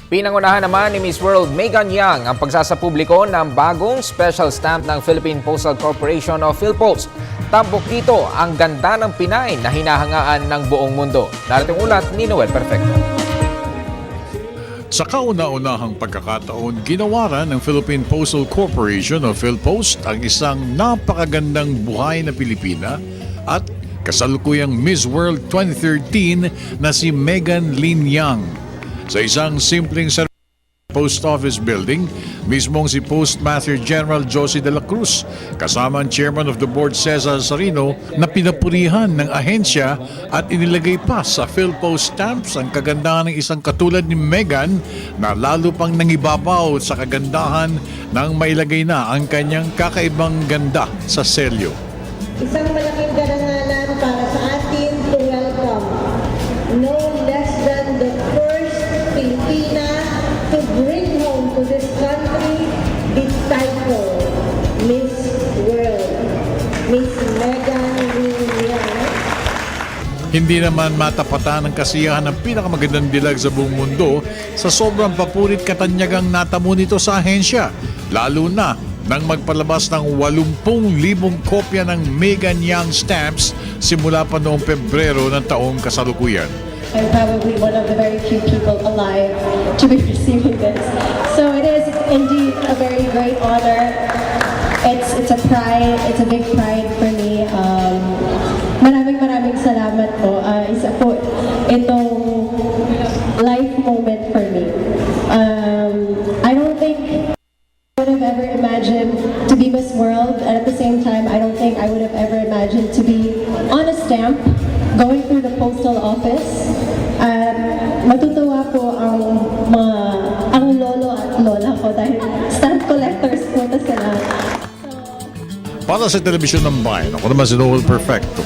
Pinangunahan naman ni Miss World Megan Yang ang pagsasapubliko ng bagong special stamp ng Philippine Postal Corporation o PhilPost. Tampok dito ang ganda ng Pinay na hinahangaan ng buong mundo. Narating ulat ni Noel Perfecto. Sa kauna-unahang pagkakataon, ginawaran ng Philippine Postal Corporation o PhilPost ang isang napakagandang buhay na Pilipina at kasalukuyang Miss World 2013 na si Megan Lin Yang. Sa isang simpleng post office building, mismong si Postmaster General Josie de la Cruz kasama ang Chairman of the Board Cesar Sarino na pinapurihan ng ahensya at inilagay pa sa PhilPost stamps ang kagandahan ng isang katulad ni Megan na lalo pang nangibabaw sa kagandahan nang mailagay na ang kanyang kakaibang ganda sa selyo. Isang malaking karangalan para sa atin to welcome no less than the first Filipina to bring home to this country the title Miss World, Miss Megan Lin Yang. Hindi naman matapatan ng kasiyahan ng pinakamagandang dilag sa buong mundo sa sobrang papurit katanyagang natamo nito sa ahensya, lalo na nang magpalabas ng 80,000 kopya ng Megan Yang stamps simula pa noong Pebrero ng taong kasalukuyan. I'm probably one of the very few people alive to be receiving this. So it is indeed a very great honor. It's a pride, it's a big pride for me. Maraming salamat po. Isa po itong life moment for me. I don't think I would have ever imagined to be Miss World, and at the same time, I don't think I would have ever imagined to be on a stamp going through the postal office. At matutuwa po ang lolo at lola ko dahil stamp collectors po na sila. Para sa telebisyon ng bayan, ako naman si Noel Perfecto.